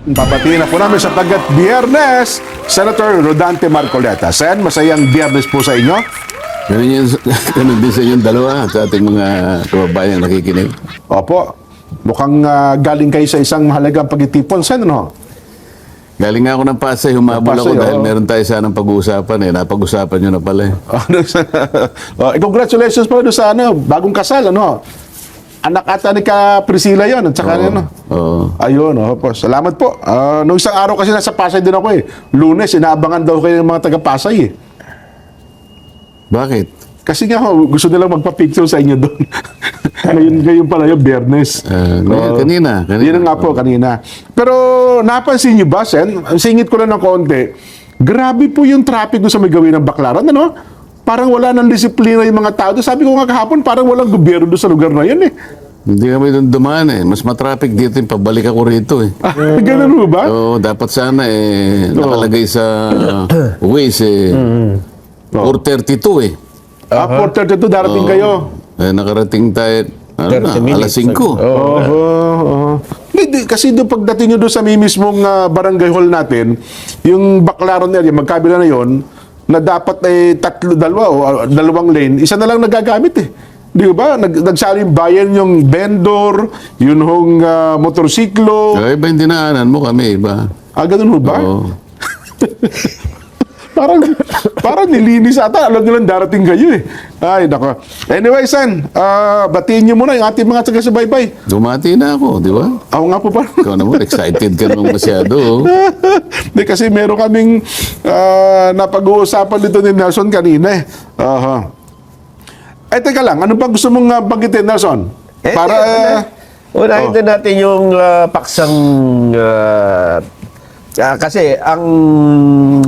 Babatiin na po namin sapagkat Biyernes, Senator Rodante Marcoleta. Sen, masayang Biyernes po sa inyo. Ganun din sa inyong dalawa at sa ating mga kababayan nakikinig. Opo, mukhang galing kayo sa isang mahalagang pagtitipon, Sen, no? Galing nga ako ng Pasay, humabol Pasay, ako dahil oo. meron tayo sanang pag-uusapan eh. Napag-usapan nyo na pala eh. Congratulations po doon sa bagong kasal, ano? Anak ata ni Ka Priscilla yon at saka ano. Oo. Ayun, po. Salamat po. Nung isang araw kasi nasa Pasay din ako eh. Lunes, inaabangan daw kayo ng mga taga-Pasay eh. Bakit? Kasi nga gusto nilang magpa-picture sa inyo doon. ngayon pala yung Biyernes. Kanina. Yun nga po, kanina. Pero napansin niyo ba, Sen? Singit ko lang ng konti. Grabe po yung traffic doon sa may gawin ng Baclaran, ano? Parang wala ng disiplina yung mga tao doon. Sabi ko nga kahapon, parang walang gobyerno doon sa lugar na yun eh. Hindi kami doon dumaan eh. Mas matraffic dito yung pabalik ako rito eh. Ganun mo ba? Oo, dapat sana eh, nakalagay sa Waze eh. 4:32 eh. 4:32 darating kayo. Nakarating tayo, ano 30 na, minutes. alas 5. Hindi, kasi doon pagdating nyo doon sa may mismong barangay hall natin, yung Baclaran area, magkabila na yon, na dapat ay dalawang lane, isa na lang nagagamit eh. Di ba? Nagsaling bayan yung vendor, yun hong motorsiklo. Kaya iba yung dinaanan mo kami, iba. Ganun ho ba? Oo. Parang nilinis ata. Alam nyo lang darating kayo eh. Ay, nako. Anyway, San, batiin nyo muna yung ating mga taga-subaybay. Dumati na ako, di ba? Ako nga po pa. Ikaw naman, excited ka naman masyado. Oh. Di kasi meron kaming napag-uusapan dito ni Nelson kanina eh. Teka lang, ano pa gusto mong banggitin, Nelson? Para... Unahin din natin yung paksang... kasi ang...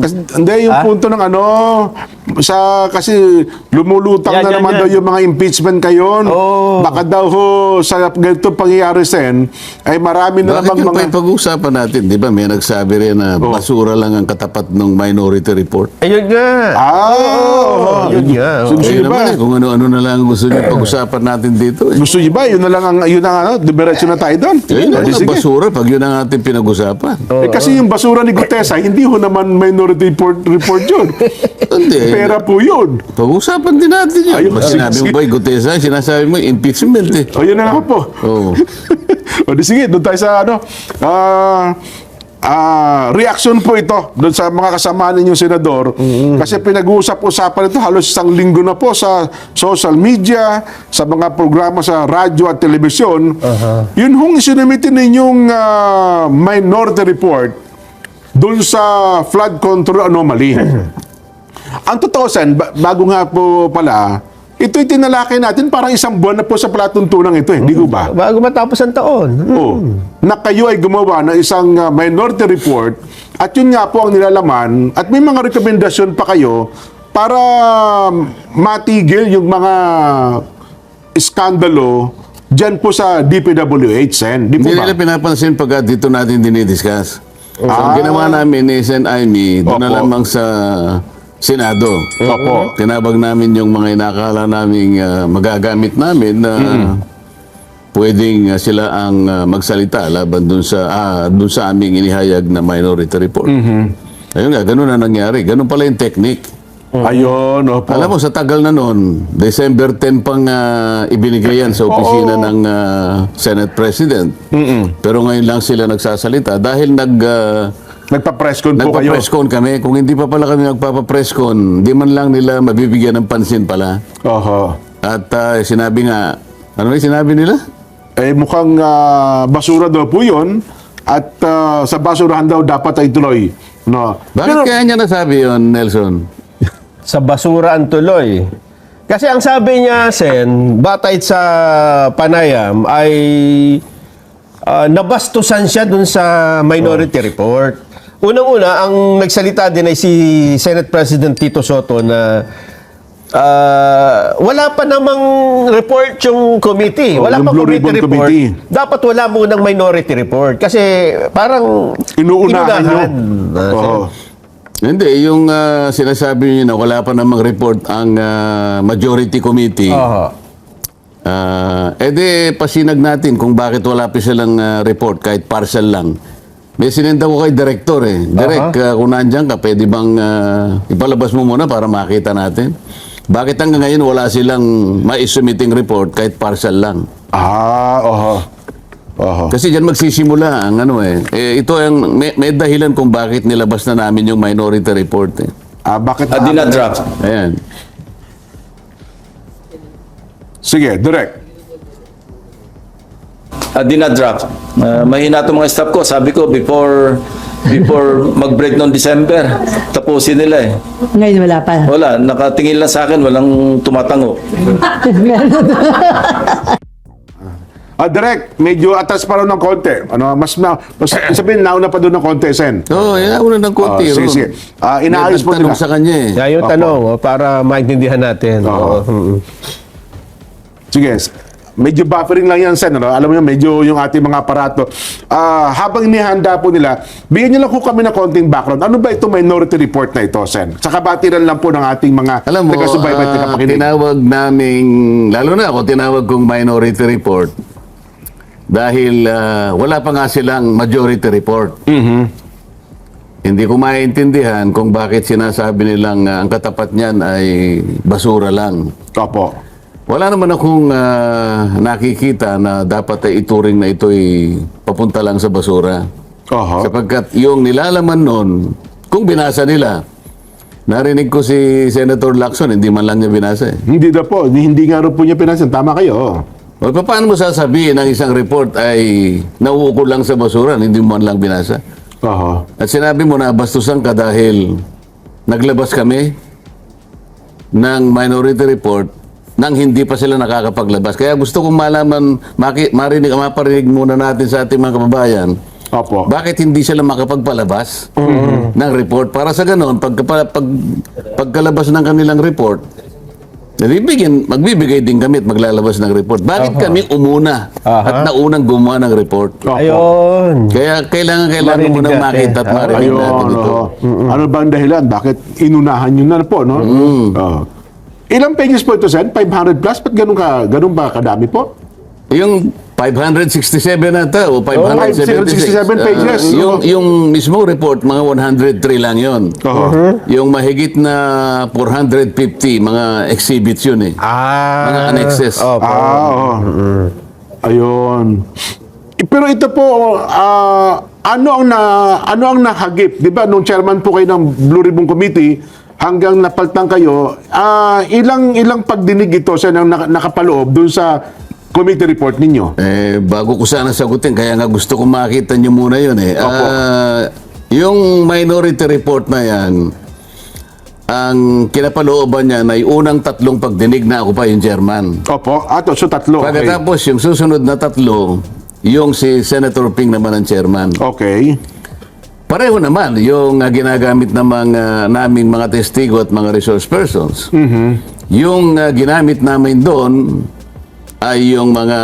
Hindi, yung punto ng kasi lumulutang Yan, na yan, naman yan. daw yung mga impeachment kayon. Oo. Baka daw sa ganito pangyayari, Sen, ay marami na Bakit namang yung mga... pag-uusapan natin, di ba? May nagsabi rin na basura lang ang katapat ng Minority Report. Ayun nga. Yun nga. Gusto Ayun niyo ba? naman eh, kung ano-ano na lang gusto niyo pag-usapan natin dito eh. Gusto niyo ba? Yun na lang diretso na tayo doon. Ayun Di, ang sige. basura pag yun ang ating pinag-usapan. Kasi yung basura ni Gutesa, hindi ho naman Minority Report yun. Hindi. Pera po yun. Pag-usapan din natin yun. Ayun, Mas sinabi mo ba, Gutesa, sinasabi mo, impeachment eh. O, yun na nga po. Oo. O, di sige, doon tayo sa reaction po ito doon sa mga kasama ninyong senador. Kasi pinag-uusap-usapan ito halos isang linggo na po sa social media, sa mga programa sa radyo at telebisyon. Yun hong isinamitin ninyong minority report doon sa flood control anomaly. Ang totoo, Sen, bago nga po pala, ito'y tinalakay natin parang isang buwan na po sa palatuntunang ito eh. Di ko ba? Bago matapos ang taon. Na kayo ay gumawa ng isang minority report at yun nga po ang nilalaman at may mga rekomendasyon pa kayo para matigil yung mga iskandalo dyan po sa DPWH, Sen. Di po Hindi ba? nila pinapansin pag dito natin dinidiscuss. So, ang ginawa namin ni Sen. Aimee, doon na Opo. lamang sa Senado. Opo. Tinabag namin yung mga inakala naming magagamit namin na pwedeng sila ang magsalita laban dun sa aming inihayag na minority report. Ayun nga, ganun na nangyari. Ganun pala yung technique. Ayun, opo. Alam mo, sa tagal na noon, December 10 pang ibinigay yan sa opisina ng Senate President. Pero ngayon lang sila nagsasalita dahil Nagpa-presscon po kayo. nagpa-presscon kami. Kung hindi pa pala kami nagpapa-presscon, di man lang nila mabibigyan ng pansin pala. Oho. At sinabi nga, ano yung sinabi nila? Mukhang basura daw po yun at sa basurahan daw dapat ay tuloy. No. Bakit kaya niya nasabi yon, Nelson? Sa basura ang tuloy. Kasi ang sabi niya, Sen, batay sa panayam, ay nabastusan siya dun sa minority report. Unang-una, ang nagsalita din ay si Senate President Tito Soto na wala pa namang report yung committee. Wala yung pa Blue committee Ribbon report. Committee. Dapat wala munang minority report. Kasi parang Inuunahan nyo. Oo. Hindi, yung sinasabi niyo na wala pa namang report ang majority committee. Pasinag natin kung bakit wala pa silang report kahit partial lang. May sinenda ko kay Director eh. Direk, kung nandiyan ka, pwede bang ipalabas mo muna para makita natin? Bakit hanggang ngayon wala silang mai-submitting report kahit partial lang? Oho. Kasi dyan magsisimula ang ano eh. Ito ang may dahilan kung bakit nilabas na namin yung minority report eh. Bakit? Dina-draft. Ayan. Sige, direct. Dina-draft. Mahina itong mga staff ko. Sabi ko, before mag-break noong December, tapusin nila eh. Ngayon wala pa. Wala, nakatingin lang sa akin, walang tumatango. Direct, medyo atas pa rin ng konti. Mas sabihin, nauna pa doon ng konti, Sen. Oo, una ng konti. Sige, Ron. sige. Inaayos po May nila. nagtanong sa kanya eh. Yan yung tanong, para maintindihan natin. Oo. Sige. Medyo buffering lang yan, Sen. Alam mo yun, medyo yung ating mga aparato. Habang inihanda po nila, bigyan niyo lang po kami ng konting background. Ano ba itong minority report na ito, Sen? Sa kabatiran lang po ng ating mga Alam mo, taga-subaybay at tagapakinig. tinawag naming, lalo na ako, tinawag kong minority report dahil wala pa nga silang majority report. Hindi ko maintindihan kung bakit sinasabi nilang ang katapat niyan ay basura lang. Opo. Wala naman akong nakikita na dapat ay ituring na ito'y papunta lang sa basura. Oho. Sapagkat yung nilalaman nun, kung binasa nila, narinig ko si Senator Lacson, hindi man lang niya binasa eh. Hindi na po. Hindi nga rin po niya pinasin. Tama kayo. O paano mo sasabihin ang isang report ay nauukol lang sa basura, hindi mo man lang binasa? Oho. At sinabi mo na bastusan ka dahil naglabas kami ng minority report nang hindi pa sila nakakapaglabas. Kaya gusto kong malaman, maparinig muna natin sa ating mga kababayan, Opo. bakit hindi sila makapagpalabas ng report? Para sa ganon, pagkalabas ng kanilang report, magbibigay din kami at maglalabas ng report. Bakit kami umuna at naunang gumawa ng report? Opo. Ayun. Kaya kailangan Marinig mo nang natin. makita at marinig Ayun, natin ito. Ano ba ang dahilan? Bakit inunahan nyo na po, no? Ilang pages po ito, Sen? 500 plus? Ba't ganun ba kadami po? Yung 567 ata o 567 576. pages. Yung mismo report, mga 103 lang yon. Yung mahigit na 450, mga exhibits yun eh. Mga annexes. Opo. Ayun. Pero ito po, ano ang nahagip? Di ba, nung chairman po kayo ng Blue Ribbon Committee, hanggang napaltan kayo, ilang pagdinig ito sa nakapaloob dun sa committee report ninyo? Bago ko sana sagutin, kaya nga gusto ko makita nyo muna yun eh. Yung minority report na yan, ang kinapalooban niya ay unang 3 pagdinig na ako pa yung chairman. Opo. So 3. Okay. Pagkatapos yung susunod na 3, yung si Senator Ping naman ang chairman. Okay. Pareho naman yung ginagamit ng naming mga testigo at mga resource persons. Yung ginamit namin doon ay yung mga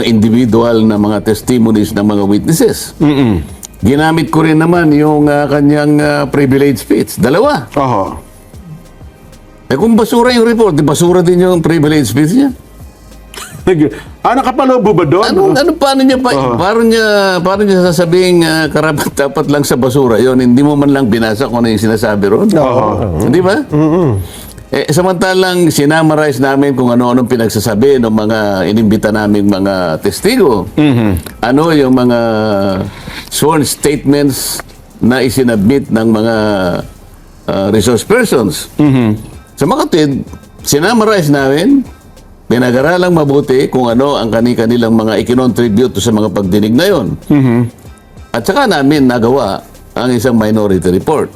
individual na mga testimonies ng mga witnesses. Ginamit ko rin naman yung kanyang privilege speech. 2. Oho. Kung basura yung report, di basura din yung privilege speech niya. Nakapaloob ba doon? Paano niya sasabing karapat dapat lang sa basura yon, hindi mo man lang binasa kung ano yung sinasabi ron? Hindi ba? Samantalang sinamarize namin kung ano-anong pinagsasabi ng mga inimbita naming mga testigo. Ano yung mga sworn statements na isinabit ng mga resource persons. Sa mga kapatid, sinamarize namin, pinag-aralang mabuti kung ano ang kanilang mga ikinontribute sa mga pagdinig na yon. At saka namin nagawa ang isang minority report.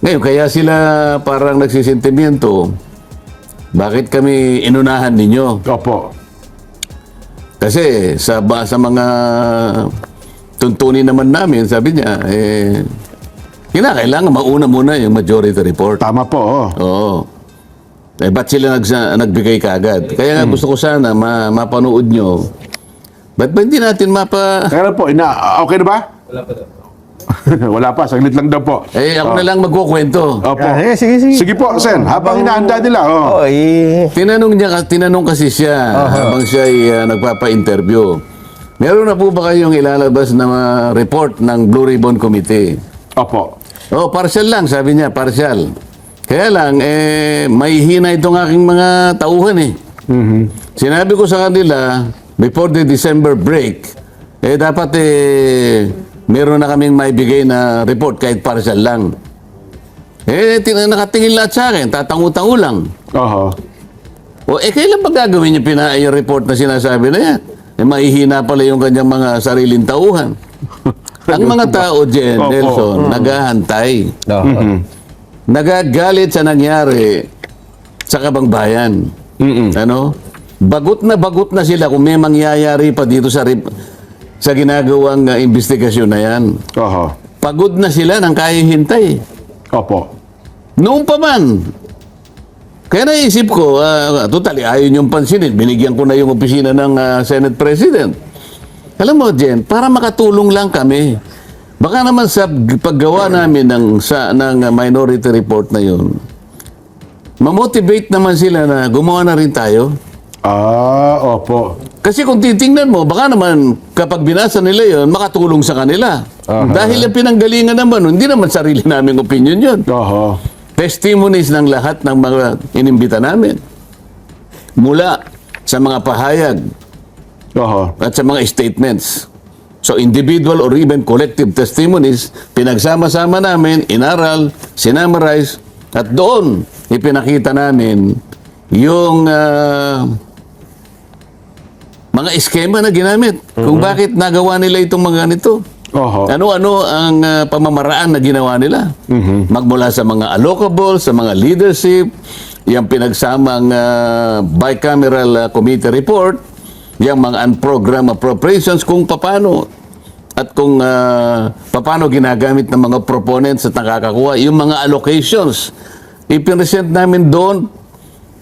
Ngayon, kaya sila parang nagsisentimiento, bakit kami inunahan ninyo? Opo. Kasi sa mga tuntunin naman namin, sabi niya, kinakailangan mauna muna yung majority report. Tama po. Oo. Ba't sila nagbigay kaagad? Kaya nga gusto ko sana mapanood nyo. Ba't ba hindi natin Kaya po, okay na ba? Wala pa daw. Wala pa, saglit lang daw po. ako na lang magkukwento. Opo. Sige. Sige po, Sen. Habang hinahanda nila. Oh, Tinanong kasi siya habang siya ay nagpapa-interview. Meron na po ba kayong ilalabas na report ng Blue Ribbon Committee? Opo. Oh, partial lang, sabi niya, partial. Kaya lang, may hina itong aking mga tauhan eh. Sinabi ko sa kanila, before the December break, dapat meron na kaming maibigay na report kahit partial lang. Nakatingin lahat sa akin, tatangu-tangu lang. Oho. O, kailan ba gagawin yung yung report na sinasabi na yan? Mahihina pala yung kanyang mga sariling tauhan. Ang mga tao, Jen, Opo. Nelson, naghahantay. Nagagalit sa nangyari sa Kabangbayan. Ano? Bagot na sila kung may mangyayari pa dito sa ginagawang investigasyon na yan. Oho. Pagod na sila ng kaya hintay. Opo. Noon pa man. Kaya naisip ko, totally, ayaw niyong pansinin. Binigyan ko na yung opisina ng Senate President. Alam mo, Jen, para makatulong lang kami. Baka naman sa paggawa namin ng minority report na yun, mamotivate naman sila na gumawa na rin tayo. Opo. Kasi kung titingnan mo, baka naman kapag binasa nila yon, makatulong sa kanila. Dahil yung pinanggalingan naman, hindi naman sarili naming opinion yun. Oho. Testimonies ng lahat ng mga inimbita namin. Mula sa mga pahayag Oho. at sa mga statements. So individual or even collective testimonies, pinagsama-sama namin, inaral, sinamarize, at doon ipinakita namin yung mga eskema na ginamit. Kung bakit nagawa nila itong mga ganito. Oho. Ano-ano ang pamamaraan na ginawa nila. Magmula sa mga allocable, sa mga leadership, yung pinagsamang bicameral committee report, yung mga unprogrammed appropriations, kung paano at kung paano ginagamit ng mga proponents at nakakakuha, yung mga allocations, ipinresent namin doon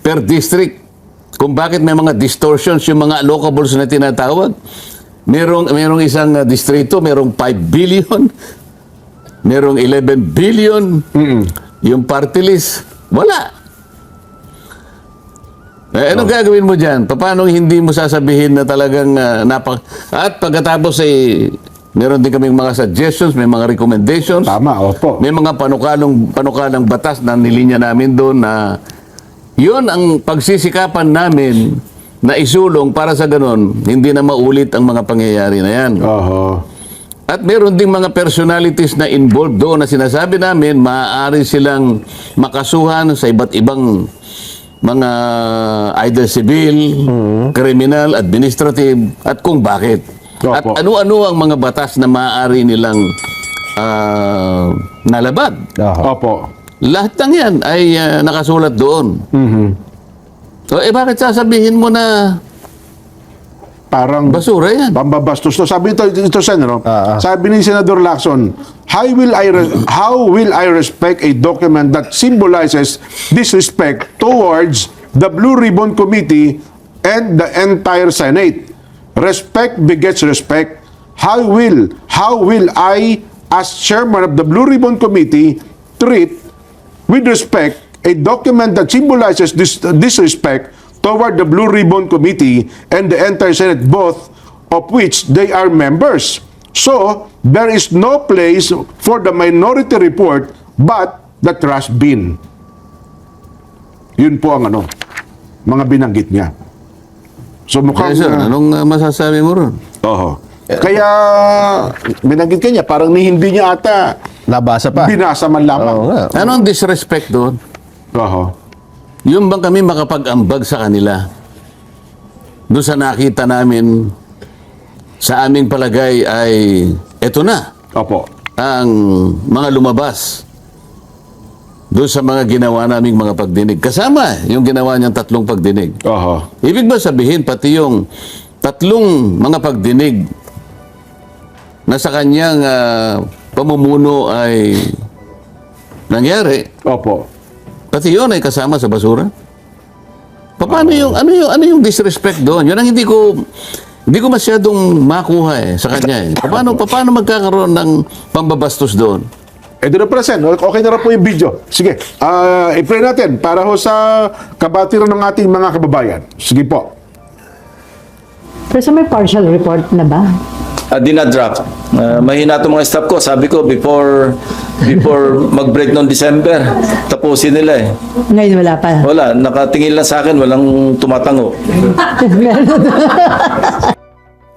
per district kung bakit may mga distortions yung mga allocables na tinatawag. Merong isang distrito, merong 5 billion, merong 11 billion, yung party list, wala. Anong gagawin mo dyan? Paano hindi mo sasabihin na talagang at pagkatapos meron din kaming mga suggestions, may mga recommendations. Tama, opo. May mga panukalang batas na nilinya namin doon na yun ang pagsisikapan namin na isulong para sa ganun, hindi na maulit ang mga pangyayari na yan. Oho. At meron ding mga personalities na involved doon na sinasabi namin maaari silang makasuhan sa iba't ibang mga either civil, criminal, administrative, at kung bakit. At Opo. ano-ano ang mga batas na maaari nilang nalabag. Opo. Lahat ng yan ay nakasulat doon. So, bakit sasabihin mo na Parang basura yan? pambabastos to. Sabi ito Sen, no? Sabi ni Senador Lacson, how will I respect a document that symbolizes disrespect towards the Blue Ribbon Committee and the entire Senate? Respect begets respect. How will I, as chairman of the Blue Ribbon Committee, treat with respect a document that symbolizes disrespect toward the Blue Ribbon Committee and the entire Senate, both of which they are members? So, there is no place for the minority report but the trash bin. Yun po ang mga binanggit niya. So, mukhang... Yes, sir. Anong masasabi mo ron? Oho. Kaya, binanggit kanya, parang hindi niya ata Nabasa pa. binasa man lamang. Oo nga. Ano ang disrespect doon? Oho. Yung bang kami makapag-ambag sa kanila? Doon sa nakita namin, sa aming palagay ay, eto na, Opo. ang mga lumabas doon sa mga ginawa naming mga pagdinig. Kasama yung ginawa niyang 3 pagdinig. Oho. Ibig ba sabihin, pati yung 3 mga pagdinig na sa kanyang pamumuno ay nangyari, Opo. pati yun ay kasama sa basura? Paano ano yung disrespect doon? Yun ang hindi ko masyadong makuha sa kanya. Paano magkakaroon ng pambabastos doon? Ito na pala, Sen. Okay na rin po yung video. Sige, i-play natin para ho sa kabatiran ng ating mga kababayan. Sige po. Pero sa may partial report na ba? Dinadraft. Mahina itong mga staff ko. Sabi ko, before mag-break noong December, tapusin nila eh. Ngayon wala pa. Wala, nakatingin lang sa akin, walang tumatango.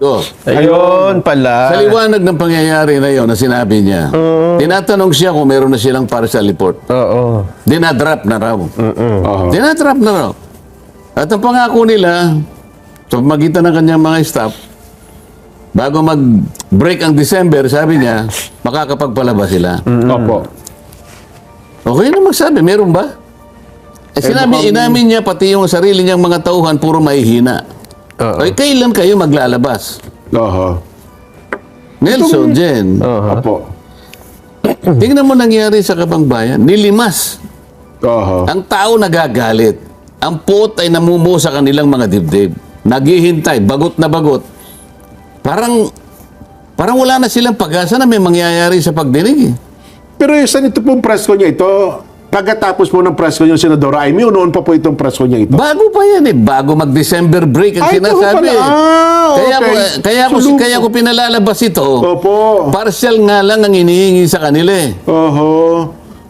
So, Ayun pala. sa liwanag ng pangyayari na yon na sinabi niya, tinatanong siya kung meron na silang partial report. Oo. Dinadrap na raw. Oho. Dinadrap na raw. At ang pangako nila, sa pamagitan ng kanyang mga staff, bago mag-break ang December, sabi niya, makakapagpalabas sila. Opo. Okay na magsabi, meron ba? Sinabi, inamin niya pati yung sarili niyang mga tauhan, puro mahihina. Ay, kailan kayo maglalabas? Oho. Nelson, Jen, Opo. tingnan mo nangyari sa Kabangbayan, nilimas. Oho. Ang tao nagagalit. Ang puot ay namumuo sa kanilang mga dibdib. Naghihintay, bagot na bagot. Parang wala na silang pag-asa na may mangyayari sa pagdinig eh. Pero saan ito pong presko niya ito? Pagkatapos po ng presko niya, Senadora Amy, o noon pa po itong presko niya ito? Bago pa yan eh. Bago mag-December break ang Ay, ito sinasabi. pala. Okay. Kaya ko pinalalabas ito. Opo. Partial nga lang ang inihingi sa kanila eh. Oho.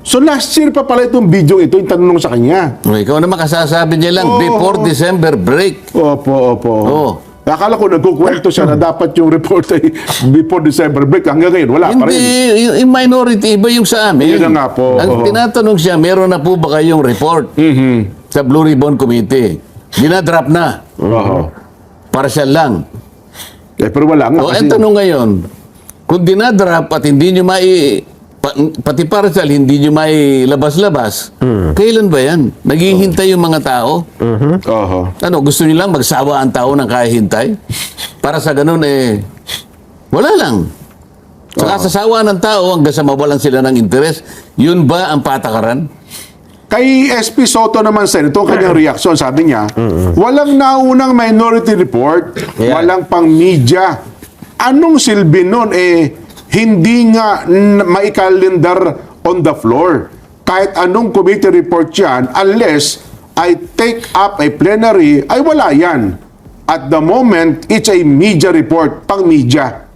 So last year pa pala itong video ito, yung tanong sa kanya. O, ikaw naman kasasabi niya lang, before December break. Opo, opo. Oo. Akala ko nagkukwento siya na dapat yung report ay before December break. Hanggang ngayon, wala pa Hindi, rin. yung minority, iba yung sa amin. Yun na nga po. Ang Oo. tinatanong siya, meron na po ba kayong report sa Blue Ribbon Committee? Dinadrop na. Oho. Partial lang. Eh, pero wala nga. O, ang tanong ngayon, kung dinadrop at hindi nyo pati partial, hindi nyo labas-labas, kailan ba yan? Naghihintay yung mga tao? Oho. Ano, gusto nyo lang magsawa ang tao ng kahihintay? Para sa ganun eh, wala lang. Sa kasasawa ng tao hanggang sa mawalan sila ng interes, yun ba ang patakaran? Kay SP Soto naman, Sen, ito ang kanyang reaksyon. Sabi niya, walang naunang minority report, Yeah. walang pang media. Anong silbi nun? Hindi nga maikalendar on the floor. Kahit anong committee report yan, unless I take up a plenary, ay wala yan. At the moment, it's a media report, pang media.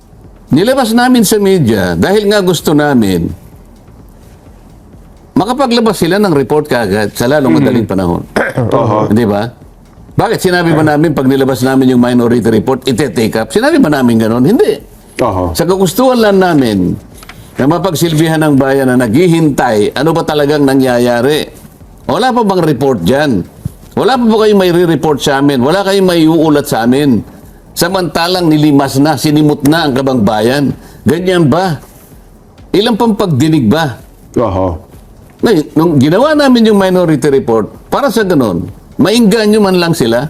Nilabas namin sa media dahil nga gusto namin makapaglabas sila ng report kagad sa lalong madaling panahon. Oho. Di ba? Bakit sinabi ba namin pag nilabas namin yung minority report, ite-take up? Sinabi ba namin ganon? Hindi. Oho. Sa kagustuhan lang namin na mapagsilbihan ng bayan na naghihintay, ano ba talagang nangyayari? Wala pa bang report dyan? Wala pa ba kayong may re-report sa amin? Wala kayong may uulat sa amin? Samantalang nilimas na, sinimot na ang Kabangbayan. Ganyan ba? Ilang pang pagdinig ba? Oho. Ngayon, nung ginawa namin yung minority report, para sa ganon, maingganyo man lang sila.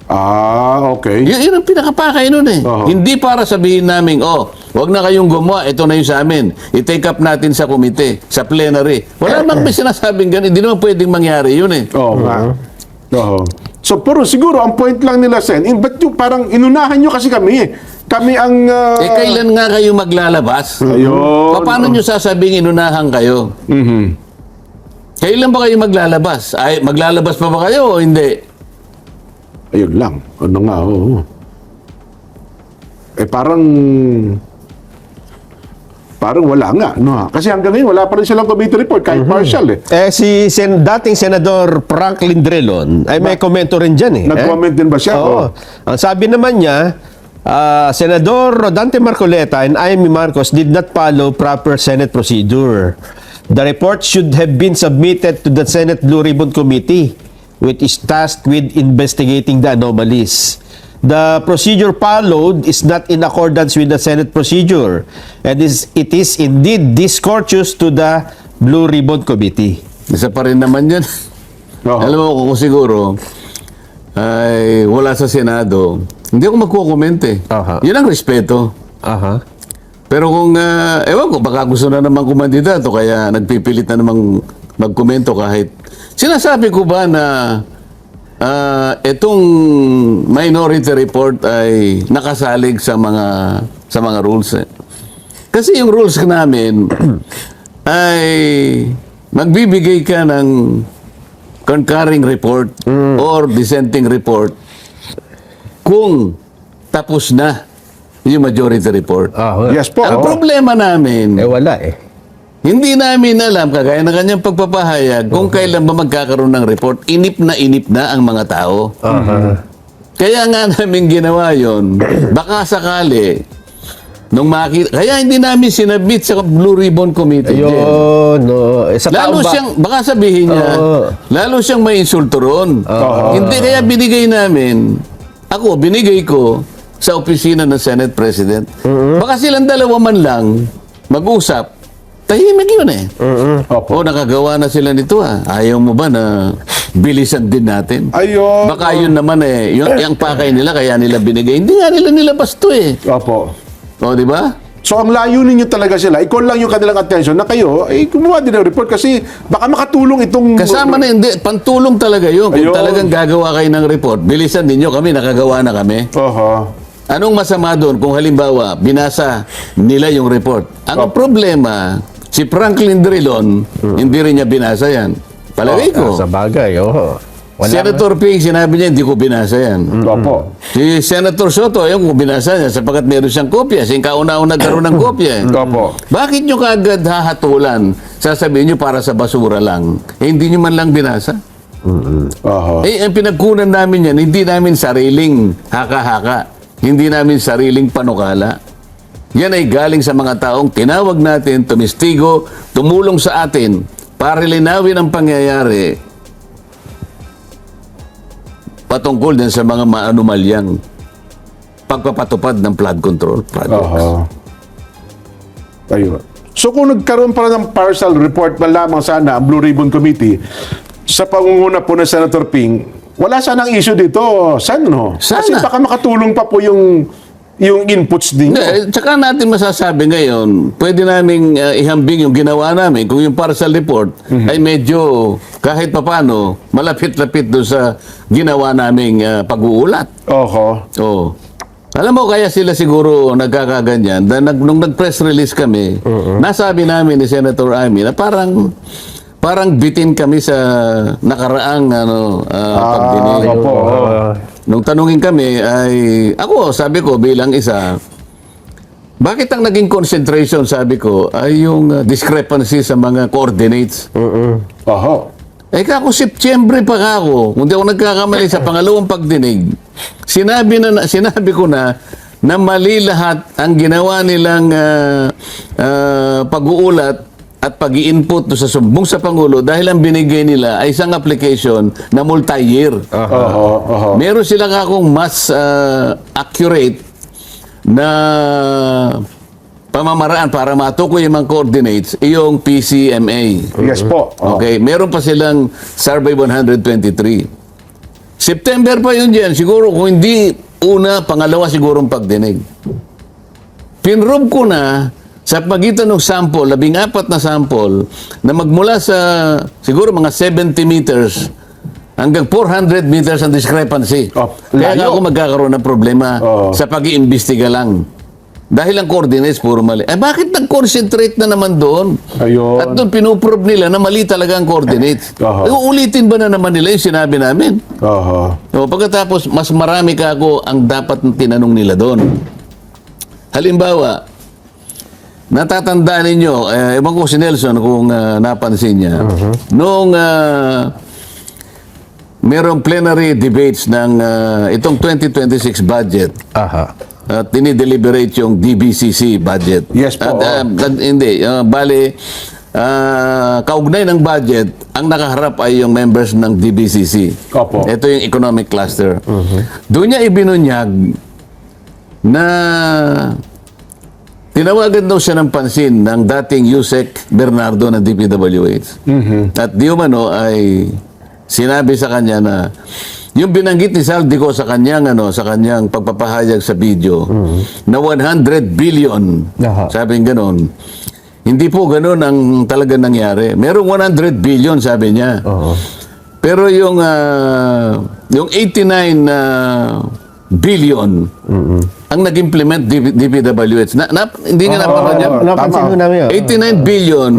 Okay. Yun ang pinakapakay nun eh. Oo. Hindi para sabihin namin, wag na kayong gumawa, ito na yung sa amin. I-take up natin sa komite, sa plenary. Wala namang may sinasabing ganun. Hindi naman pwedeng mangyari yun eh. Oo nga. Oo. So, pero siguro, ang point lang nila, Sen, ba't yung parang inunahan nyo kasi kami? Kami ang... Kailan nga kayo maglalabas? Ayun. Paano nyo sasabing inunahan kayo? Kailan ba kayo maglalabas? Ay, maglalabas pa ba kayo o hindi? Ayun lang. Ano nga, oo. Parang wala nga, no? Kasi hanggang ngayon, wala pa rin silang committee report, kahit partial eh. Si dating Senador Franklin Drilon ay may komento rin dyan eh. Nag-comment din ba siya? Oo. Ang sabi naman niya, Senador Rodante Marcoleta and Amy Marcos did not follow proper Senate procedure. The report should have been submitted to the Senate Blue Ribbon Committee, which is tasked with investigating the anomalies. The procedure followed is not in accordance with the Senate procedure, and it is indeed discourteous to the Blue Ribbon Committee. Isa pa rin naman yan. Oo. Alam mo kung siguro ay wala sa Senado, hindi ako magko-comment eh. Aha. Yun ang respeto. Aha. Pero kung, ewan ko, baka gusto na naman kumandidato, kaya nagpipilit na namang magkomento kahit. Sinasabi ko ba na itong minority report ay nakasalig sa mga rules eh. Kasi yung rules namin ay magbibigay ka ng concurring report or dissenting report kung tapos na yung majority report. Yes po. Ang problema namin, wala eh. hindi namin alam, kagaya ng kanyang pagpapahayag, kung kailan ba magkakaroon ng report. Inip na ang mga tao. Kaya nga namin ginawa yon. Baka sakali, nung kaya hindi namin sinabit sa Blue Ribbon Committee. Ayun, no. Sa Lalo taong siyang, baka sabihin niya, lalo siyang may insulto ron. Hindi kaya binigay namin, binigay ko sa opisina ng Senate President. Baka silang dalawa man lang mag-usap, tahimik yun eh. Opo. Nakagawa na sila nito Ayaw mo ba na bilisan din natin? Ayun. Baka yun naman yung pakay nila, kaya nila binigay. Hindi nga nila nilabas to eh. Opo. Di ba? So ang layunin nyo talaga sila, i-call lang yung kanilang attention na kayo, gumawa din ng report kasi baka makatulong itong... Kasama na hindi, pantulong talaga yun. Kung Ayun. talagang gagawa kayo ng report, bilisan ninyo kami, nakagawa na kami. Anong masama doon kung halimbawa, binasa nila yung report? Ang problema, si Franklin Drilon, hindi rin niya binasa yan. Palagay ko. Sa bagay, Senator Ping, sinabi niya, hindi ko binasa yan. Opo. Si Senator Soto, yung binasa niya, sapagkat meron siyang kopya. Kasi kauna-una nagkaroon ng kopya. Opo. Bakit nyo kagad hahatulan? Sasabihin nyo para sa basura lang. Hindi nyo man lang binasa. Ang pinagkunan namin yan, hindi namin sariling haka-haka. Hindi namin sariling panukala. Yan ay galing sa mga taong tinawag natin, tumistigo, tumulong sa atin para linawin ang pangyayari patungkol din sa mga maanumalyang pagpapatupad ng flood control projects. Ayun. So kung nagkaroon pa ng partial report man lamang sana ang Blue Ribbon Committee sa pangunguna po ng Senator Ping, wala sanang issue dito, Sen, no? Sana. Kasi baka makatulong pa po yung inputs din. Hindi, tsaka natin masasabi ngayon, pwede naming ihambing yung ginawa namin kung yung partial report ay medyo kahit papano malapit-lapit doon sa ginawa naming pag-uulat. Oh. Alam mo, kaya sila siguro nagkakaganyan. Nung nag-press release kami, nasabi namin ni Senator Amy na parang bitin kami sa nakaraang pagdinig. Nung tanungin kami ay, sabi ko bilang isa, bakit ang naging concentration, sabi ko, ay yung discrepancy sa mga coordinates. Kako September pa ako, kung di ako nagkakamali sa pangalawang pagdinig, sinabi ko na mali lahat ang ginawa nilang pag-uulat at pag-i-input sa sumbong sa Pangulo dahil ang binigay nila ay isang application na multi-year. Meron sila kakong mas accurate na pamamaraan para matukoy yung mga coordinates, yung PCMA. Yes po. Okay, meron pa silang Survey 123. September pa yun dyan. Siguro kung hindi una, pangalawa sigurong pagdinig. Pinrob ko na sa pagitan ng sample, 14 na sample, na magmula sa siguro mga 70 meters hanggang 400 meters ang discrepancy. Kaya nga ako magkakaroon ng problema sa pag-iimbestiga lang. Dahil ang coordinates puro mali. Bakit nag-concentrate na naman doon? Ayun. At doon pinuprove nila na mali talaga ang coordinates. Uulitin ba na naman nila yung sinabi namin? Pagkatapos, mas marami ka ako ang dapat tinanong nila doon. Halimbawa, natatandaan ninyo, ewan ko si Nelson kung napansin niya, noong merong plenary debates ng itong 2026 budget, tinideliberate yung DBCC budget. Yes po. Hindi, bali, kaugnay ng budget, ang nakaharap ay yung members ng DBCC. Opo. Ito yung economic cluster. Doon niya ibinunyag na tinawagan daw siya ng pansin ng dating Yusek Bernardo ng DPWH. At di umano ay sinabi sa kanya na yung binanggit ni Saldico sa kanyang pagpapahayag sa video na 100 billion. Sabi gano'n. Hindi po gano'n ang talaga nangyari. Merong 100 billion, sabi niya. Pero yung 89 billion ang nag-implement DPWH. Hindi nga napanood niya. Napansin ko namin yun. 89 billion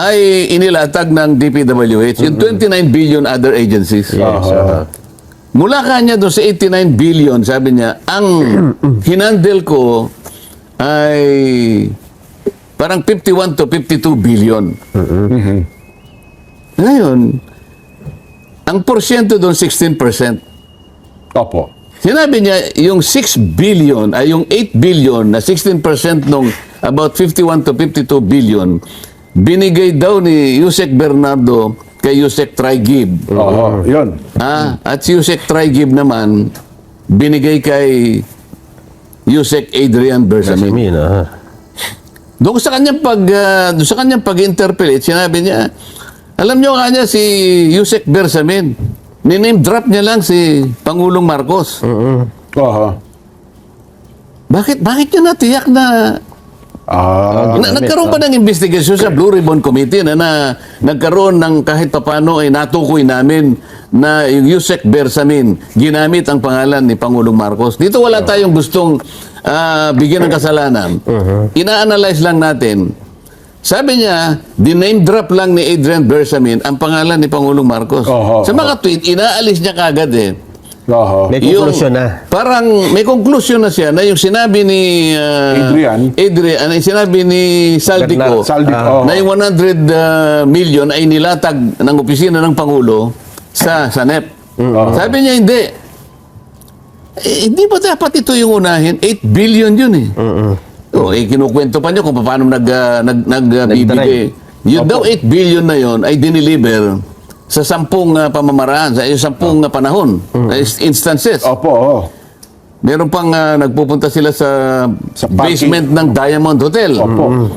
ay inilatag ng DPWH. Yung 29 billion other agencies. Mula kanya doon sa 89 billion, sabi niya, ang hinandle ko ay parang 51 to 52 billion. Ngayon, ang porsyento doon 16%. Opo. Sinabi niya, yung 6 billion, ay yung 8 billion na 16% nung about 51 to 52 billion, binigay daw ni Yusek Bernardo kay Yusek Traigib. Oo, yun. At si Yusek Traigib naman, binigay kay Yusek Adrian Bersamin. Samin, Doon sa kanyang pag-interpolate, sinabi niya, alam niyo kanya si Yusek Bersamin, ni-name drop niya lang si Pangulong Marcos. Oo. Bakit niya natiyak na nagkaroon pa ng investigasyon sa Blue Ribbon Committee na nagkaroon ng kahit papano ay natukoy namin na yung Yusek Bersamin ginamit ang pangalan ni Pangulong Marcos. Dito wala tayong gustong bigyan ng kasalanan. Ina-analyze lang natin. Sabi niya, diname drop lang ni Adrian Bersamin ang pangalan ni Pangulong Marcos. Sa mga tweet, inaalis niya kagad eh. Oo. May conclusion na. Parang may conclusion na siya na yung sinabi ni Adrian, yung sinabi ni Saldico, na yung 100 million ay nilatag ng opisina ng Pangulo sa NEP. Sabi niya, hindi. Hindi ba dapat ito yung unahin? 8 billion yun eh. Kinukwento pa niyo kung paano nagbibigay. Yun daw 8 billion na yun ay diniliver sa 10 pamamaraan, sa 10 panahon, instances. Opo. Meron pang nagpupunta sila sa basement ng Diamond Hotel.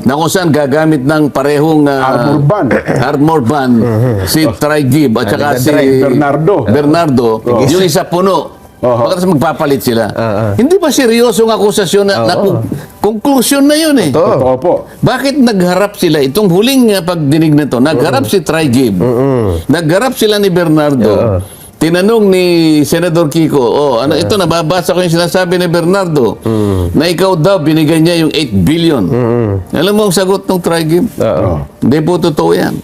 Na kung saan gagamit ng parehong armor ban si Traigib at saka si Bernardo. Yung isa puno. Bakit magpapalit sila? Hindi ba seryosong akusasyon na conclusion na yun eh? Opo. Bakit nagharap sila? Itong huling pagdinig na to, nagharap si Traigib. Nagharap sila ni Bernardo. Tinanong ni Senador Kiko, ano ito, nababasa ko yung sinasabi ni Bernardo, na ikaw daw binigay niya yung 8 billion. Alam mo ang sagot ng Traigib? Hindi po totoo yan.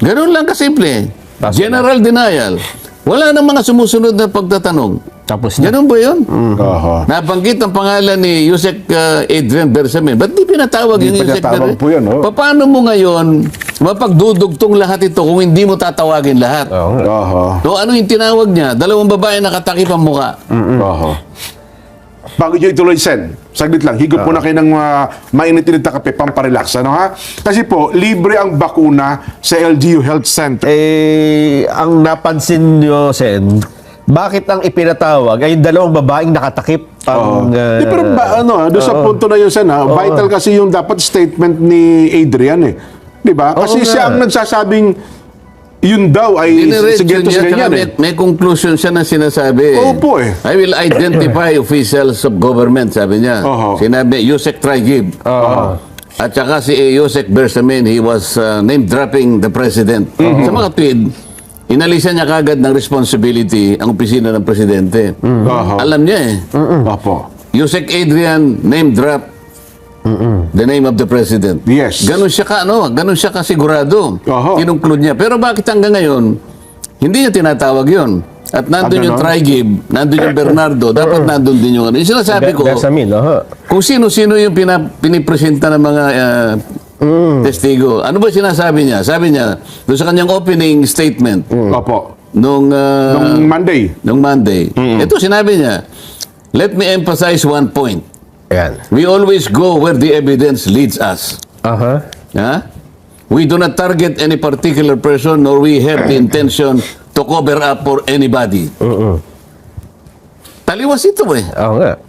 Ganun lang kasimple. General denial. Wala nang mga sumusunod na pagtatanong. Tapos na. Ganun ba yun? Nabanggit ang pangalan ni Yusek Adrian Bersamin. Ba't di pinatawag yung Yusek Bersamin? Po yun, Paano mo ngayon mapagdudugtong lahat ito kung hindi mo tatawagin lahat? So ano yung tinawag niya? 2 babae nakatakip ang muka. Bago nyo ituloy, Sen, saglit lang, higop muna kayo ng mainit-init na kape, pamparelax, ano ha? Kasi po, libre ang bakuna sa LGU Health Center. Ang napansin nyo, Sen, bakit ang ipinatawag ay 2 babaeng nakatakip? Pero doon sa punto na yun, Sen, vital kasi yung dapat statement ni Adrian eh. Di ba? Kasi siya ang nagsasabing yun daw ay sige to ganyan eh. May conclusion siya na sinasabi. Opo eh. I will identify officials of government, sabi niya. Sinabi, Yusek Traigib. At saka si Yusek Bersamin, he was name-dropping the president. Sa mga tweet, inalisan niya kagad ng responsibility ang opisina ng presidente. Alam niya eh. Yusek Adrian, name-drop the name of the president. Yes. Ganun siya kasigurado. Kinunclude niya. Pero bakit hanggang ngayon, hindi niya tinatawag yon? At nandun yung Traigib, nandun yung Bernardo, dapat nandun din yung ano. Yung sinasabi ko, Bersamin, kung sino-sino yung pinipresenta ng mga testigo. Ano ba sinasabi niya? Sabi niya, doon sa kanyang opening statement, nung Monday. Ito sinabi niya, let me emphasize one point. Ayan. We always go where the evidence leads us. We do not target any particular person nor we have the intention to cover up for anybody. Taliwas ito eh. Oo nga.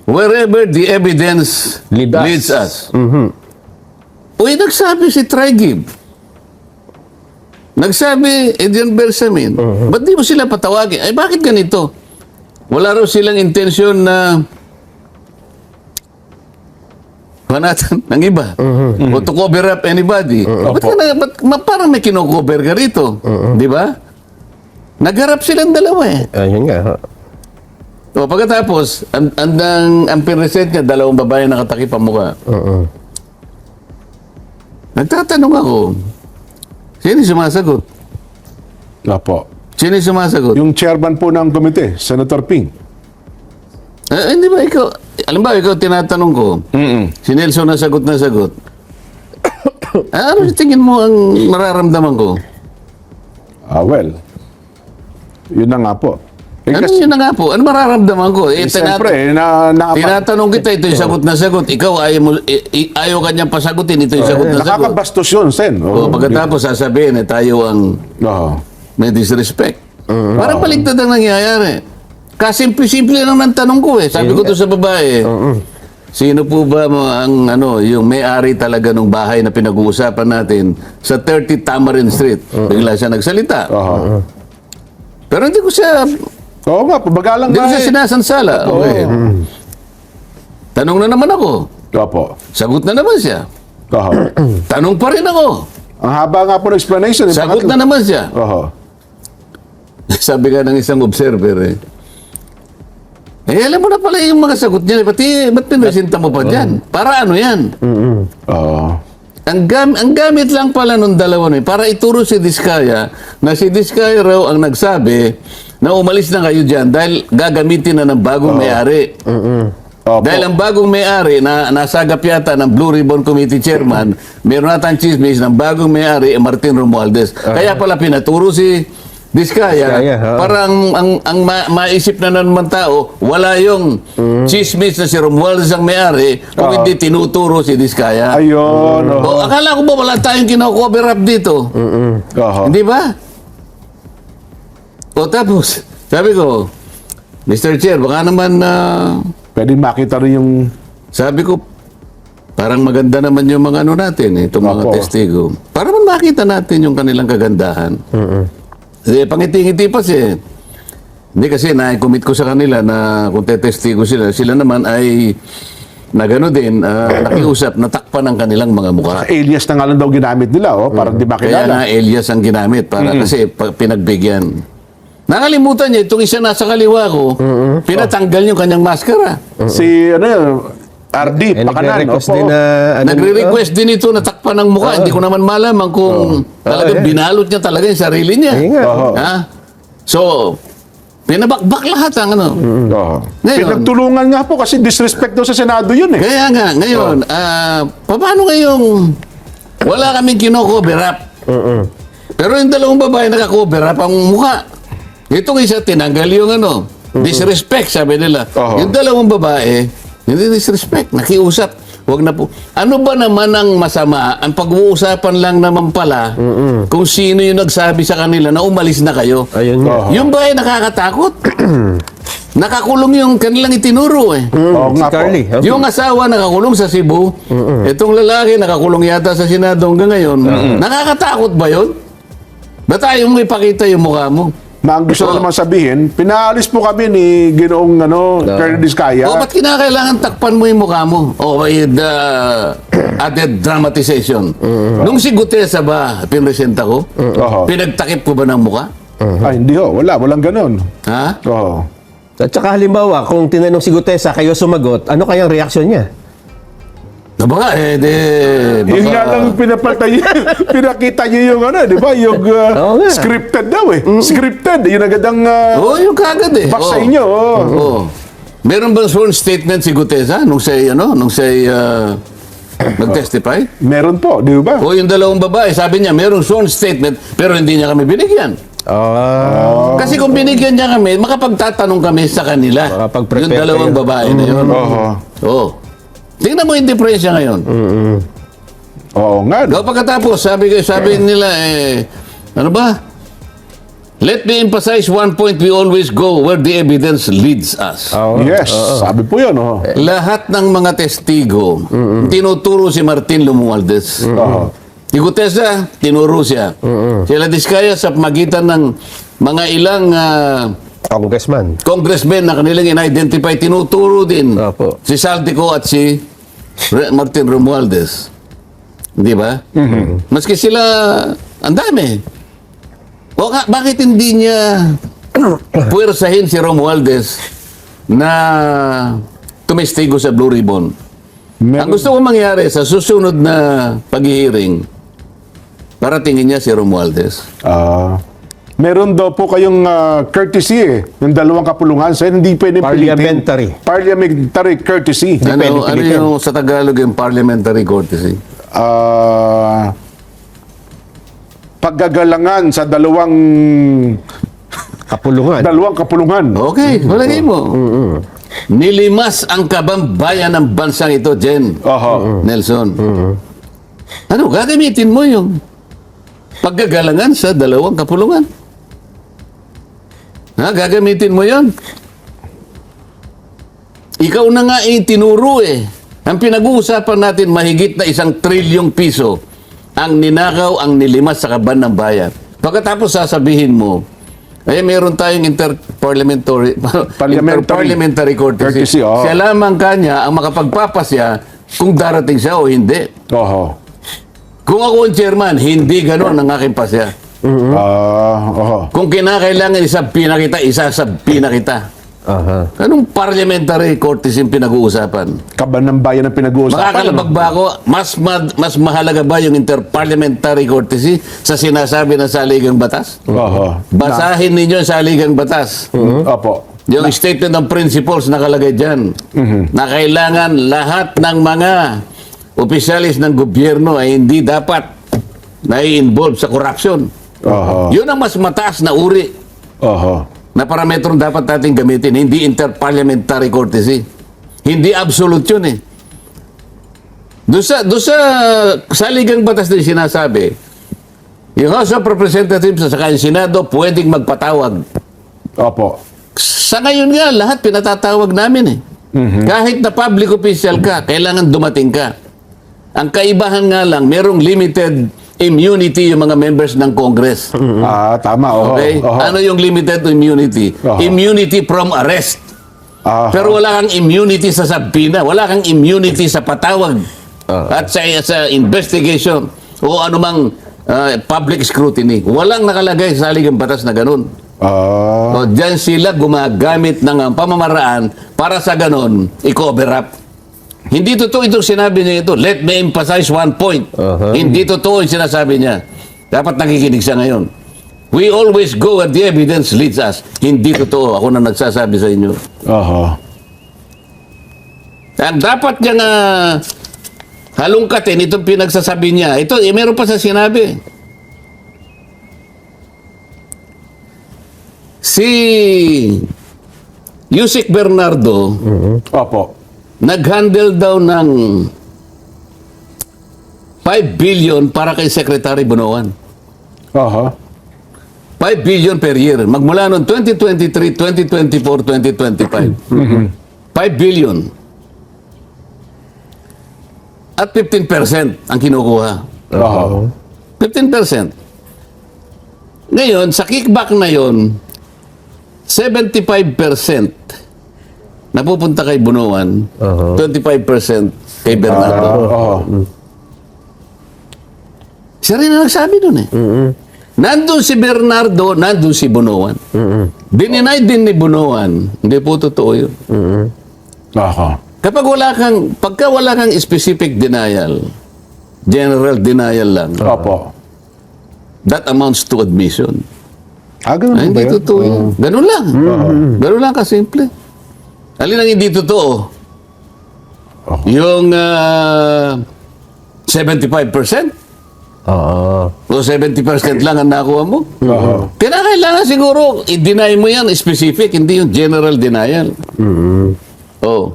Wherever the evidence leads us. Uy, nagsabi si Traigib. Nagsabi Adrian Bersamin. Ba't di mo sila patawagin? Ay, bakit ganito? Wala raw silang intensyon na panatan ng iba. O to cover up anybody. Ba't parang may kinocover ka rito? Di ba? Nagharap silang dalawa eh. Ayun nga. O pagkatapos, ang pinresent niya, 2 babae nakatakip ang mukha. Nagtatanong ako, sino sumasagot? Sino yung sumasagot? Yung chairman po ng komite, Senator Ping. Hindi ba ikaw, alam ba, ikaw tinatanong ko, si Nelson na sagot. Ano tingin mo ang mararamdaman ko? Well, yun na nga po. Ano yun na nga po? Ano mararamdaman ko? Siyempre, tinatanong kita, ito yung sagot na sagot. Ikaw, ayaw kanyang pasagutin, ito yung sagot na sagot. nakakabastos yun, Sen. Pagkatapos sasabihin, tayo ang may disrespect. Parang baligtad ang nangyayari. Kasimple-simple lang ng tanong ko eh. Sabi ko to sa babae, sino po ba yung may-ari talaga ng bahay na pinag-uusapan natin sa 30 Tamarin Street? Bigla siya nagsalita. Pero hindi ko siya Oo nga, pabagalang Hindi ko siya sinasansala. Okay. Tanong na naman ako. Opo. Sagot na naman siya. Tanong pa rin ako. Ang haba nga po ng explanation. Sagot na naman siya. Sabi nga ng isang observer alam mo na pala yung mga sagot niya. Ba't pinresinta mo pa dyan? Para ano yan? Ang gamit lang pala nung dalawa para ituro si Diskaya na si Diskaya raw ang nagsabi na umalis na kayo dyan dahil gagamitin na ng bagong may-ari. Dahil ang bagong may-ari na nasagap yata ng Blue Ribbon Committee Chairman, meron natang chismis ng bagong may-ari Martin Romualdez. Kaya pala pinaturo si Diskaya para ang maisip na naman tao, wala yung chismis na si Romualdez ang may-ari kung hindi tinuturo si Diskaya. Ayun. Akala ko ba wala tayong kino-cover up dito? Hindi ba? Tapos, sabi ko, Mr. Chair, baka naman Pwede makita rin yung... sabi ko, parang maganda naman yung mga natin, itong mga testigo. Para man makita natin yung kanilang kagandahan. Pangiti-ngiti pa siya. Hindi kasi na-commit ko sa kanila na kung tetestigo sila naman ay na gano'n din, nakiusap, natakpan ang kanilang mga mukha. Alias na nga lang daw ginamit nila, para di Kaya makilala. na alias ang ginamit para kasi pinagbigyan. Nakalimutan niya, itong isa nasa kaliwa ko, pinatanggal yung kanyang maskara. Si, RD, pakanan. Nagre-request din na... Nagre-request din ito na takpan ng mukha. Hindi ko naman malaman kung talagang binalot niya talaga yung sarili niya. Ha? So, pinabakbak lahat ang Ngayon, Pinagtulungan nga po kasi disrespect daw sa Senado yun eh. Kaya nga, ngayon, paano ngayong wala kaming kino-cover up? Pero yung dalawang babae naka-cover up ang mukha. Itong isa, tinanggal yung disrespect, sabi nila. Yung dalawang babae, hindi disrespect, nakiusap. Wag na po. Ano ba naman ang masama? Ang pag-uusapan lang naman pala kung sino yung nagsabi sa kanila na umalis na kayo. Ayun nga. Yung ba ay nakakatakot? Nakakulong yung kanilang itinuro eh. Oo Si nga po. Carly. Yung asawa nakakulong sa Cebu, itong lalaki nakakulong yata sa Senado hanggang ngayon. Nakakatakot ba yun? Ba't ayaw mo ipakita yung mukha mo? Na ang gusto ko naman sabihin, pinaalis po kami ni Ginoong Colonel Diskaya. Ba't kinakailangan takpan mo yung mukha mo? The added dramatization. Nung si Gutesa ba, pinresenta ko, pinagtakip ko ba ng mukha? Ay, hindi ho. Walang ganon. Ha? At saka halimbawa, kung tinanong si Gutesa, kayo sumagot, ano kayang reaksyon niya? Baka Yun nga lang pinakita niyo yung di ba? Yung Oo nga. scripted daw eh. Scripted. Yun agad ang yung kagad eh. back sa inyo. Meron bang sworn statement si Gutesa nung siya nag-testify? Meron po, di ba? O yung dalawang babae, sabi niya, merong sworn statement, pero hindi niya kami binigyan. Kasi kung binigyan niya kami, makapagtatanong kami sa kanila. Makapag-prepare Yung dalawang kayo. babae na yun. Tingnan mo yung diferensya ngayon. Oo nga. Pagkatapos, sabi nila, ano ba? Let me emphasize one point, we always go where the evidence leads us. Yes, sabi po yun. Lahat ng mga testigo, tinuturo si Martin Romualdez. Si Gutesa, tinuro siya. Sila Diskaya sa magitan ng mga ilang congressmen na kanilang in-identify, tinuturo din Opo. si Saldico at si Martin Romualdez. Di ba? Maski sila, ang dami. Bakit hindi niya puwersahin si Romualdez na tumestigo sa Blue Ribbon? Ang gusto ko mangyari sa susunod na paghihiring, para tingin niya si Romualdez. Meron daw po kayong courtesy yung dalawang kapulungan. So, hindi pwede Parliamentary. Parliamentary courtesy. Ano yung sa Tagalog yung parliamentary courtesy? Paggagalangan sa dalawang Kapulungan. kapulungan. Okay, malagay mo. Nilimas ang kabambayan ng bansang ito, Jen. Oho. Nelson. Ano, gagamitin mo yung paggagalangan sa dalawang kapulungan. Ha, gagamitin mo yon. Ikaw na nga tinuro eh. Ang pinag-uusapan natin, mahigit na 1 trilyong piso ang ninakaw, ang nilimas sa kaban ng bayan. Pagkatapos sasabihin mo, meron tayong interparliamentary courtesy. Oo. Siya lamang kanya ang makapagpapasya kung darating siya o hindi. Oho. Kung ako ang chairman, hindi gano'n ang aking pasya. Oho. Kung kinakailangan isabi na kita. Aha. Anong parliamentary courtesy yung pinag-uusapan? Kaban ng bayan ang pinag-uusapan. Makakalabag ba ako? Mas mahalaga ba yung interparliamentary courtesy sa sinasabi ng saligang batas? Oho. Basahin ninyo ang saligang batas. Opo. Yung statement ng principles nakalagay dyan. Na kailangan lahat ng mga opisyalis ng gobyerno ay hindi dapat na-involve sa corruption. Oho. Yun ang mas mataas na uri Oho. na parametrong dapat natin gamitin, hindi interparliamentary courtesy. Hindi absolute yun eh. Doon sa saligang batas din sinasabi, yung House of Representatives sa yung Senado pwedeng magpatawag. Opo. Sa ngayon nga, lahat pinatatawag namin eh. Kahit na public official ka, kailangan dumating ka. Ang kaibahan nga lang, merong limited immunity yung mga members ng Congress. Tama. Oho. Okay? Oho. Ano yung limited immunity? Oho. Immunity from arrest. Aha. Pero wala kang immunity sa sabina, wala kang immunity sa patawag at sa investigation o anumang public scrutiny. Walang nakalagay sa saligang batas na ganun. O diyan sila gumagamit ng pamamaraan para sa ganun i-cover up. Hindi totoo itong sinabi niya ito. Let me emphasize one point. Hindi totoo yung sinasabi niya. Dapat nakikinig siya ngayon. We always go where the evidence leads us. Hindi totoo. Ako na nagsasabi sa inyo. Oho. Ang dapat niyang halungkatin itong pinagsasabi niya. Ito, meron pa sa sinabi. Si Yusek Bernardo, Opo. nag-handle daw ng 5 billion para kay Secretary Bunoan. Oho. 5 billion per year. Magmula noong 2023, 2024, 2025. 5 billion. At 15% ang kinukuha. Oho. 15%. Ngayon, sa kickback na yon, 75% napupunta kay Bunuan, 25% kay Bernardo. Oho. Siya rin ang nagsabi nun eh. Nandun si Bernardo, nandun si Bunuan. Dininay din ni Bunuan. Hindi po totoo yun. Oho. Pagka wala kang specific denial, general denial lang, Opo. that amounts to admission. Ganun Ay, ba hindi yun? totoo yun. Ganun lang. Ganun lang kasimple. Alin ang hindi totoo? Yung 75%? Oo. O 70% lang ang nakuha mo? Oho. Kailangan siguro i-deny mo yan specific, hindi yung general denial. Oh.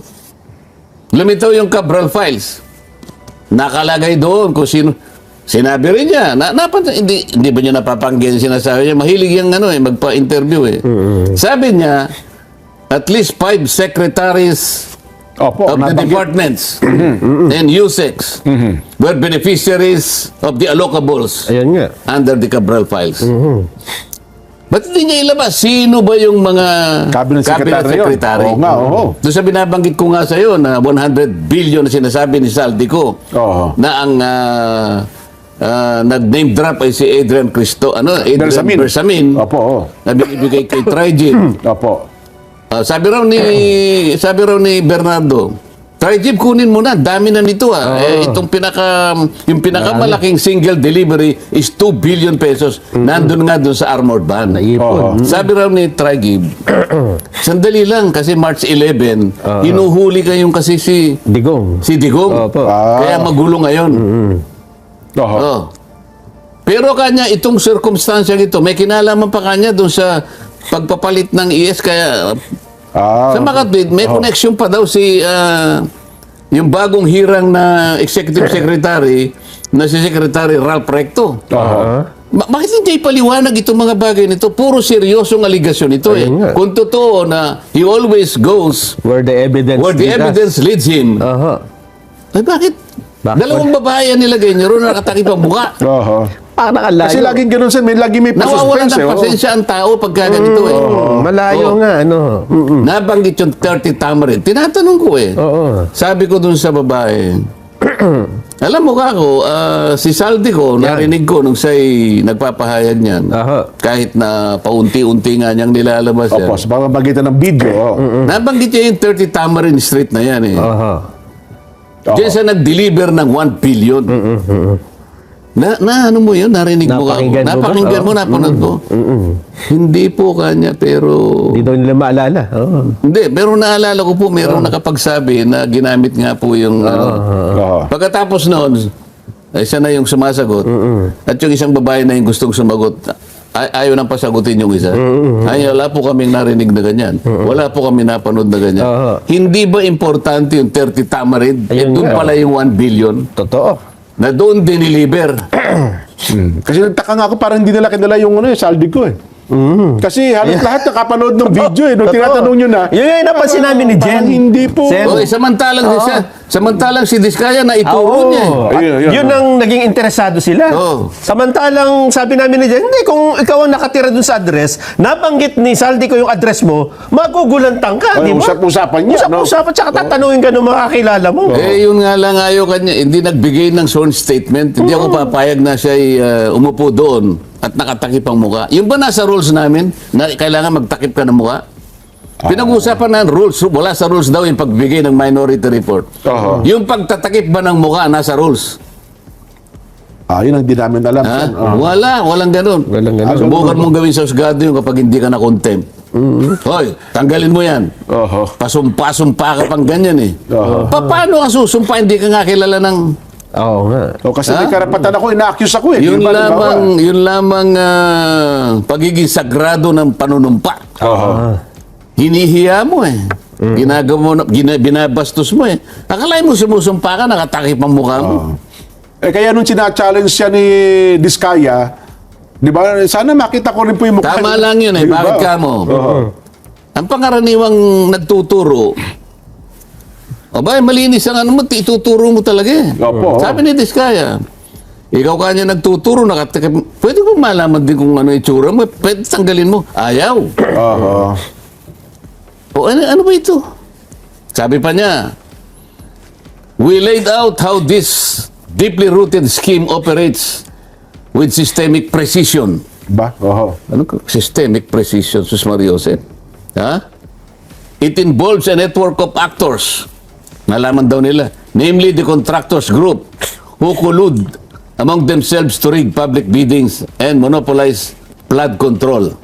Lumitaw yung Cabral files. Nakalagay doon kung sino. Sinabi rin niya, hindi ba niya napapanggihan sinasabi niya? Mahilig yung magpa-interview eh. Sabi niya, at least 5 secretaries Opo. of the nabanggit. departments and USECs were beneficiaries of the allocables Ayan nga. under the Cabral files. Ba't hindi niya ilabas? Sino ba yung mga Cabinet Secretary yun? secretary? Oo nga, oo. Doon sa binabanggit ko nga sa iyo na 100 billion na sinasabi ni Saldico Oo. na ang nag-name drop ay si Adrian Bersamin. Bersamin Opo. Oo. na binibigay kay Trigid. Opo. Sabi raw ni Bernardo, Trigib, kunin mo na. Dami na nito itong yung pinakamalaking single delivery is 2 billion pesos. Nandun nga doon sa armored van. Naipon. Sabi raw ni Trigib, sandali lang kasi March 11, hinuhuli kayong kasi si Digong. Digong. Opo. Kaya magulo ngayon. Oho. Oh. Pero kanya itong circumstansyang ito, may kinalaman pa kanya doon sa pagpapalit ng ES kaya sa Makatwid, may connection pa daw si yung bagong hirang na executive secretary na si Secretary Ralph Recto. Bakit hindi paliwanag itong mga bagay nito? Puro seryosong aligasyon ito Ayun nga. Kung totoo na he always goes Where the evidence leads him, Aha. ay bakit? Bakit? Dalawang babae ang nilagay niyo ron nakatakip ang mukha. Oho. Parang nakalayo. Kasi laging ganun sir, lagi may Nawawalan pa-suspense. ng pasensya ang tao pagka ganito Malayo Oo. nga, ano. Nabanggit yung 30 tamarin. Tinatanong ko Oo. Sabi ko dun sa babae, alam mo ka ako, si Saldi ko, narinig ko nung siya'y nagpapahayag niyan. Aha. Kahit na paunti-unti nga niyang nilalabas yan. Opo, sa pamamagitan ng video. Nabanggit niya yung 30 Tamarin Street na yan Aha. Diyan siya nag-deliver ng 1 billion. Na ano mo yun? Narinig mo ka ako. Napakinggan mo ba? Napakinggan mo, napanood mo. Hindi po kanya, pero... Hindi daw nila maalala. Oo. Hindi, pero naalala ko po, mayroong nakapagsabi na ginamit nga po yung... Oho. Pagkatapos noon, ay siya na yung sumasagot. At yung isang babae na yung gustong sumagot, ayaw nang pasagutin yung isa. Ay, wala po kaming narinig na ganyan. Wala po kami napanood na ganyan. Hindi ba importante yung 30 Tamarin? Ayun Doon nga. pala yung 1 billion Totoo. na doon diniliver. Kasi nagtaka nga ako, parang hindi nila kinala yung saldi ko Kasi halos lahat nakapanood ng video nung Totoo. tinatanong nyo na. Yun yung napansin namin ni Jen. Parang hindi po. Sen. Okay, samantalang si Diskaya na ituro niya. At Ayun. yun ang naging interesado sila. Oo. Samantalang sabi namin ni Jen, hindi, kung ikaw ang nakatira dun sa address, nabanggit ni Saldi ko yung address mo, magugulantang ka, Ay, di ba? usap-usapan niya, no? Usap-usapan, tsaka tatanungin ka ng mga kakilala mo. Yun nga lang ayaw kanya. Hindi nagbigay ng sworn statement. Hindi ako papayag na siya'y umupo doon at nakatakip ang mukha. Yung ba nasa rules namin na kailangan magtakip ka ng mukha? Pinag-uusapan ng rules. Wala sa rules daw yung pagbigay ng minority report. Yung pagtatakip ba ng mukha nasa rules? Yun ang di namin alam. Ha? Sen. Walang ganun. Walang ganun. Subukan mong gawin sa husgado yun kapag hindi ka na contempt. Hoy, tanggalin mo yan. Oho. Pasumpa-sumpa ka pang ganyan Paano ka susumpa? Hindi ka nga kilala ng... Oo nga. Kasi may karapatan ako, ina-accuse ako Yun Di ba, halimbawa? lamang pagiging sagrado ng panunumpa. Oho. Hinihiya mo Ginagawa mo, binabastos mo Akalain mo sumusumpa ka, nakatakip ang mukha mo. Kaya nung sina-challenge siya ni Diskaya, di ba, sana makita ko rin po yung mukha. Tama lang yun Di ba? Bakit ka mo? Ang pangaraniwang nagtuturo, malinis ang ano mo, ituturo mo talaga Opo. Sabi ni Diskaya, ikaw kanya nagtuturo, nakatakip. Pwede ko malaman din kung ano itsura mo. Pwede tanggalin mo. Ayaw. Oho. Ano ba ito? Sabi pa niya, we laid out how this deeply rooted scheme operates with systemic precision. Ba? Oho. Ano ka? Systemic precision, Sus Mariose. Ha? It involves a network of actors. Nalaman daw nila. Namely, the contractors group who collude among themselves to rig public biddings and monopolize flood control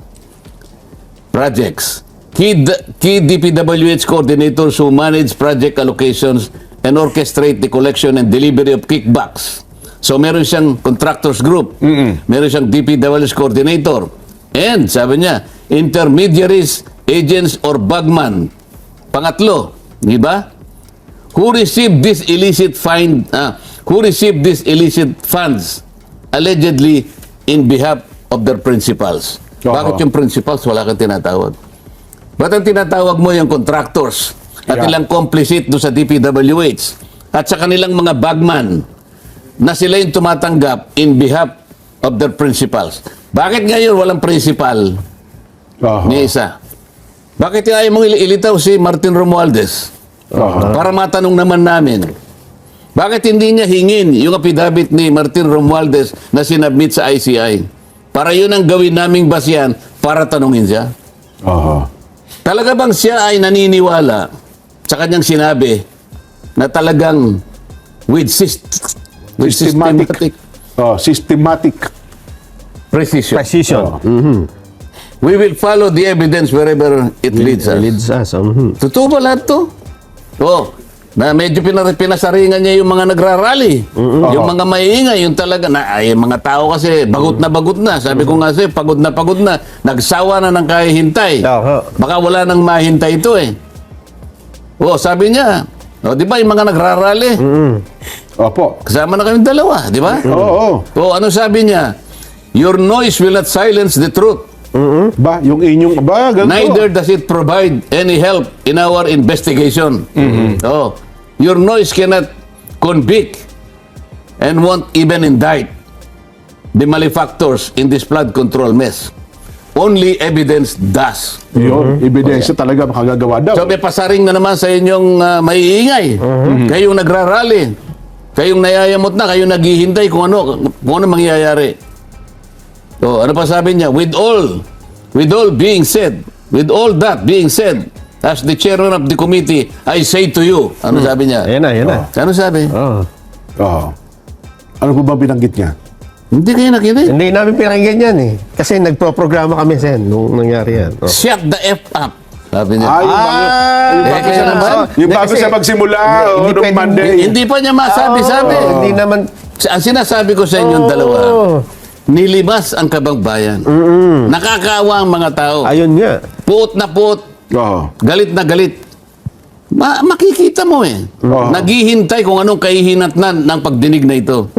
projects. Key DPWH coordinators who manage project allocations and orchestrate the collection and delivery of kickbacks. So meron siyang contractors group, meron siyang DPWH coordinator, and sabi niya, intermediaries, agents, or bagman. Pangatlo, di ba? Who received this illicit funds allegedly in behalf of their principals. Bakit yung principals wala kang tinatawag? Ba't ang tinatawag mo yung contractors at ilang complicit doon sa DPWH at sa kanilang mga bagman na sila yung tumatanggap in behalf of their principals? Bakit ngayon walang principal ni isa? Bakit ayaw mong ilitaw si Martin Romualdez? Para matanong naman namin. Bakit hindi niya hingin yung affidavit ni Martin Romualdez na sinabmit sa ICI? Para yun ang gawin naming basyan para tanungin siya. Oho. Talaga bang siya ay naniniwala sa kanyang sinabi na talagang with systematic Systematic. precision. Precision. We will follow the evidence wherever it leads us. Leads us. Totoo ba lahat to? Oo. Na medyo pinasaringan niya yung mga nagrarally. Yung mga maiingay, yung talaga, yung mga tao kasi bagot na. Sabi ko nga sa'yo, pagod na. Nagsawa na ng kahihintay. Baka wala nang mahintay ito eh. Oo, sabi niya, di ba yung mga nagrarally? Opo. Kasama na kami dalawa, di ba? Oo. Oo, ano sabi niya? Your noise will not silence the truth. Ba, yung inyong, ba, ganito. Neither does it provide any help in our investigation. Oh, your noise cannot convict and won't even indict the malefactors in this flood control mess. Only evidence does. Yun, ebidensya talaga makagagawa daw. So may pasaring na naman sa inyong maiingay. Kayong nagrarally. Kayong nayayamot na, kayong naghihintay kung ano mangyayari. So, ano pa sabi niya? With all that being said, as the chairman of the committee, I say to you, ano sabi niya? Ayan na. Ano sabi? Oh. Oo. Ano po ba binanggit niya? Hindi kayo nakinig. Hindi namin pinakinggan yan eh. Kasi nagpro-programa kami sen nung nangyari yan. Oh. Shut the F up. Sabi niya. Yung bago kaya siya naman. yung bago siya magsimula, Hindi nung pwedeng- Monday. Hindi pa niya masabi-sabi. Hindi naman. Ang sinasabi ko sa inyong dalawa, nilibas ang kabangbayan. Nakakaawa ang mga tao. Ayun nga. Puot na puot. Oo. Galit na galit. Makikita mo eh. Oo. Naghihintay kung anong kahihinatnan ng pagdinig na ito.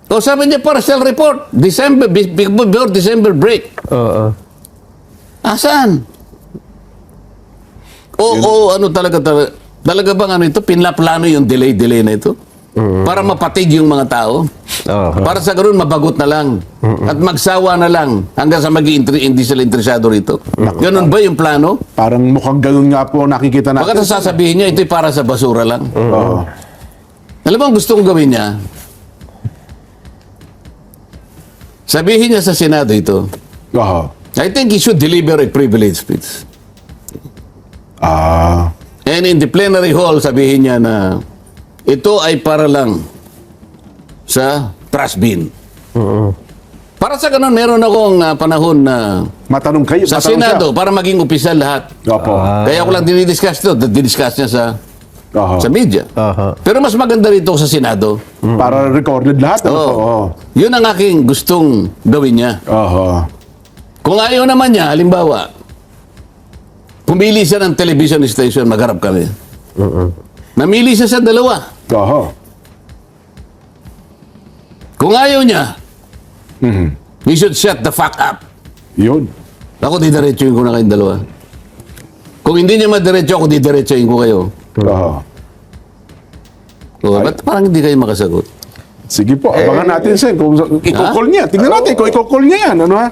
O sabi niya, partial report. Before December break. Oo. Asan? Ano talaga bang ano ito? Pinlaplano yung delay na ito? Para mapatig yung mga tao? Oo. Para sa ganoon, mabagot na lang. At magsawa na lang hanggang sa hindi sila interesado rito. Ganun ba yung plano? Parang mukhang ganun nga po nakikita natin. Baka sasabihin niya, ito'y para sa basura lang. Oo. Alam mo ang gusto kong gawin niya? Sabihin niya sa Senado ito, Oo. I think he should deliver a privilege speech. And in the plenary hall, sabihin niya na ito ay para lang sa trash bin. Para sa ganun, meron akong panahon na Matanong kayo. sa matanong Senado para maging opisyal lahat. siya. Opo. Kaya ako lang dinidiscuss ito. Didiscuss niya Oo. sa media. Aha. Pero mas maganda rito sa Senado. Para recorded lahat. Oo. Oo. Yun ang aking gustong gawin niya. Oo. Kung ayaw naman niya, halimbawa, pumili siya ng television station, magharap kami. Namili siya sa dalawa. Oo. Kung ayaw niya, he should shut the fuck up. Yun. Ako didiretsuhin ko na kayong dalawa. Kung hindi niya madiretso, ako didiretsuhin ko kayo. Oo. Ba't parang hindi kayo makasagot? Sige po, abangan natin, Sen. Kung i-call niya. Tingnan natin kung i-call niya yan. Ano ha?